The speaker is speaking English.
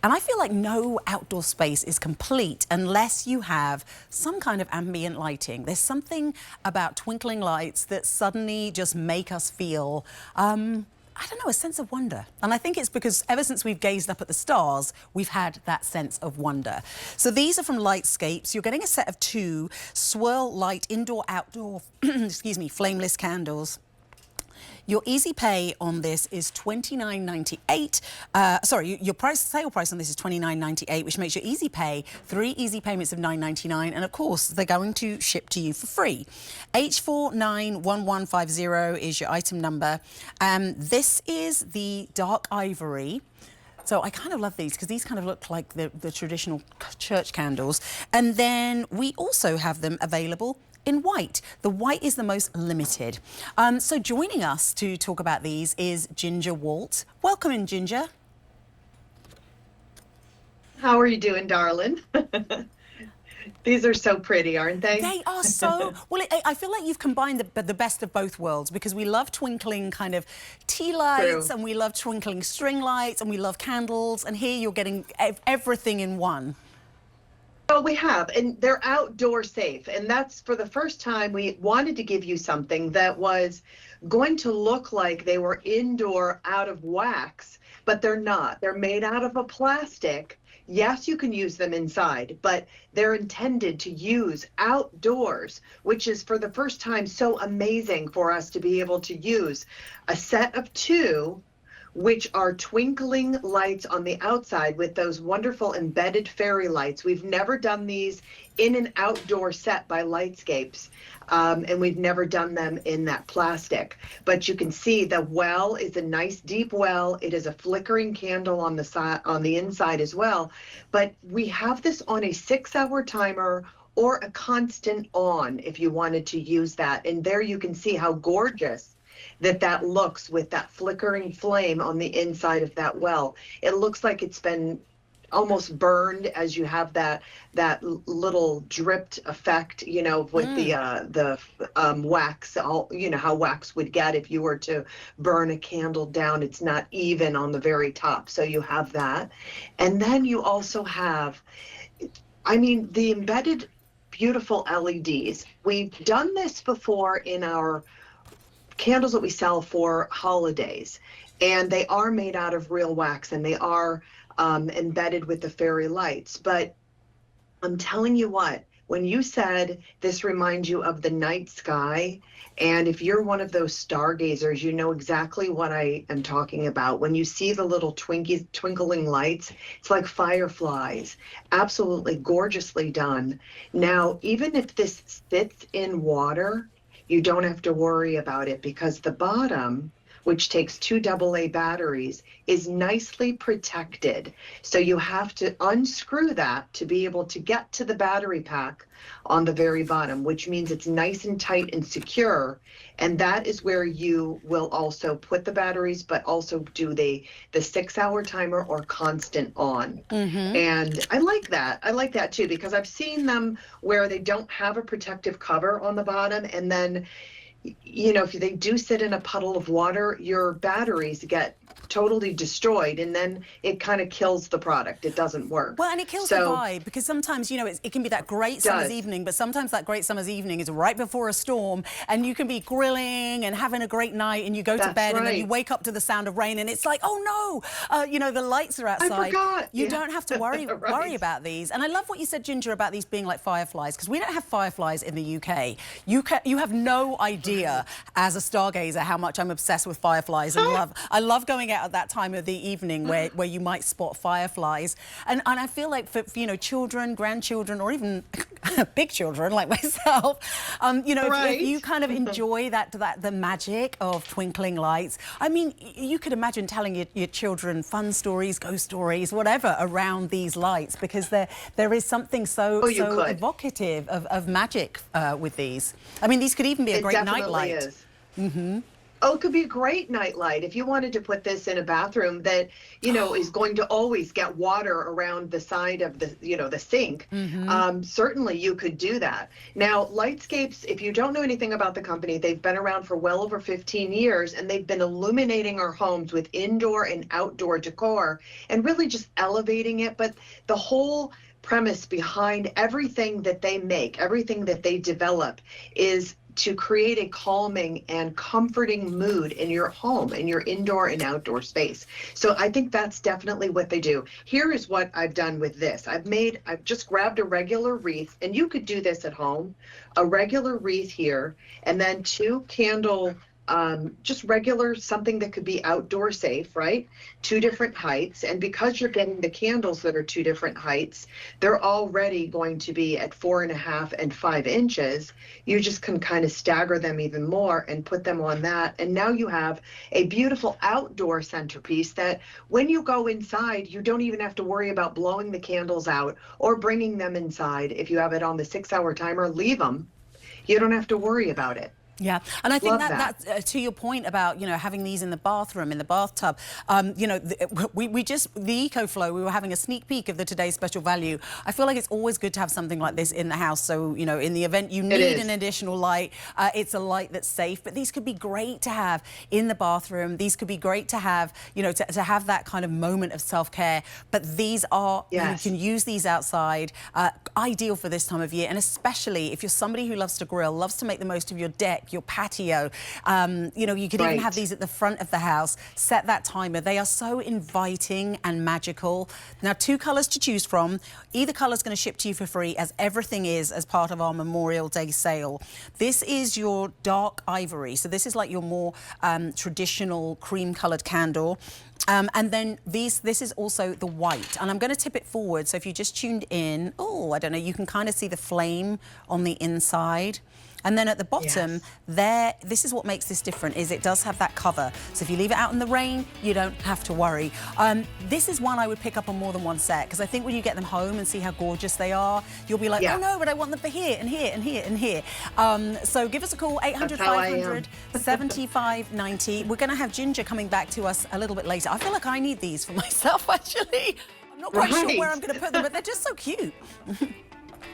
And I feel like no outdoor space is complete unless you have some kind of ambient lighting. There's something about twinkling lights that suddenly just make us feel, I don't know, a sense of wonder. And I think it's because ever since we've gazed up at the stars, we've had that sense of wonder. So these are from Lightscapes. You're getting a set of 2 Swirl Light Indoor-Outdoor, excuse me, flameless candles. Your easy pay on this is $29.98. Sorry, your sale price on this is $29.98, which makes your easy pay 3 easy payments of $9.99. And of course, they're going to ship to you for free. H491150 is your item number. This is the dark ivory. So I kind of love these because these kind of look like the traditional church candles. And then we also have them available in white. The white is the most limited. So joining us to talk about these is Ginger Walt. Welcome in, Ginger. How are you doing, darling? These are so pretty, aren't they? They are so... Well, I feel like you've combined the best of both worlds, because we love twinkling kind of tea lights, True. and we love twinkling string lights, and we love candles, and here you're getting everything in one. Well, we have, and they're outdoor safe. And that's for the first time we wanted to give you something that was going to look like they were indoor out of wax, but they're not. They're made out of a plastic. Yes, you can use them inside, but they're intended to use outdoors, which is for the first time so amazing for us to be able to use a set of 2, which are twinkling lights on the outside with those wonderful embedded fairy lights. We've never done these in an outdoor set by Lightscapes, and we've never done them in that plastic. But you can see the well is a nice deep well. It is a flickering candle on the side, on the inside as well. But we have this on a 6-hour timer or a constant on if you wanted to use that. And there you can see how gorgeous that looks with that flickering flame on the inside of that well. It looks like it's been almost burned as you have that little dripped effect, you know, with the wax. You know how wax would get if you were to burn a candle down. It's not even on the very top, so you have that. And then you also have, I mean, the embedded beautiful LEDs. We've done this before in our candles that we sell for holidays, and they are made out of real wax, and they are embedded with the fairy lights. But I'm telling you what, when you said this reminds you of the night sky, and if you're one of those stargazers, you know exactly what I am talking about. When you see the little twinkling lights, it's like fireflies. Absolutely gorgeously done. Now, even if this sits in water, you don't have to worry about it, because the bottom, which takes 2 AA batteries, is nicely protected. So you have to unscrew that to be able to get to the battery pack on the very bottom, which means it's nice and tight and secure. And that is where you will also put the batteries, but also do the 6-hour timer or constant on. And I like that. I like that too, because I've seen them where they don't have a protective cover on the bottom, and then, you know, if they do sit in a puddle of water, your batteries get totally destroyed, and then it kind of kills the product. It doesn't work. Well, and it kills the vibe, because sometimes, you know, it can be that great summer's evening, but sometimes that great summer's evening is right before a storm, and you can be grilling and having a great night, and you go to bed, and then you wake up to the sound of rain, and it's like, oh no, you know, the lights are outside. I forgot. You don't have to worry worry about these. And I love what you said, Ginger, about these being like fireflies, because we don't have fireflies in the UK. You have no idea as a stargazer how much I'm obsessed with fireflies, and I love going out at that time of the evening where you might spot fireflies, and I feel like for you know, children, grandchildren, or even big children like myself, you know, if you kind of enjoy the magic of twinkling lights. I mean, you could imagine telling your children fun stories, ghost stories, whatever, around these lights, because there is something so evocative of magic with these. I mean, these could even be a great night light. Oh, it could be a great night light. If you wanted to put this in a bathroom that, you know, is going to always get water around the side of the, you know, the sink, certainly you could do that. Now, Lightscapes, if you don't know anything about the company, they've been around for well over 15 years, and they've been illuminating our homes with indoor and outdoor decor and really just elevating it. But the whole premise behind everything that they make, everything that they develop, is to create a calming and comforting mood in your home, in your indoor and outdoor space. So I think that's definitely what they do. Here is what I've done with this. I've just grabbed a regular wreath, and you could do this at home, a regular wreath here, and then two candle, just regular, something that could be outdoor safe, right? Two different heights. And because you're getting the candles that are two different heights, they're already going to be at 4.5 and 5 inches. You just can kind of stagger them even more and put them on that. And now you have a beautiful outdoor centerpiece that when you go inside, you don't even have to worry about blowing the candles out or bringing them inside. If you have it on the 6-hour timer, leave them. You don't have to worry about it. Yeah, and I think Love that to your point about, you know, having these in the bathroom, in the bathtub, you know, the EcoFlow, we were having a sneak peek of the today's special value. I feel like it's always good to have something like this in the house. So, you know, in the event you need an additional light, it's a light that's safe. But these could be great to have in the bathroom. These could be great to have, you know, to have that kind of moment of self-care. But these are, you can use these outside, ideal for this time of year. And especially if you're somebody who loves to grill, loves to make the most of your deck, your patio. You know, you could even have these at the front of the house. Set that timer. They are so inviting and magical. Now, 2 colors to choose from. Either color is going to ship to you for free, as everything is as part of our Memorial Day sale. This is your dark ivory. So this is like your more traditional cream colored candle. And then this is also the white, and I'm going to tip it forward. So if you just tuned in, oh, I don't know, you can kind of see the flame on the inside. And then at the bottom there, this is what makes this different, is it does have that cover. So if you leave it out in the rain, you don't have to worry. This is one I would pick up on more than one set, because I think when you get them home and see how gorgeous they are, you'll be like, oh no, but I want them for here and here and here and here. So give us a call, 800-500-7590. We're going to have Ginger coming back to us a little bit later. I feel like I need these for myself, actually. I'm not quite sure where I'm going to put them, but they're just so cute.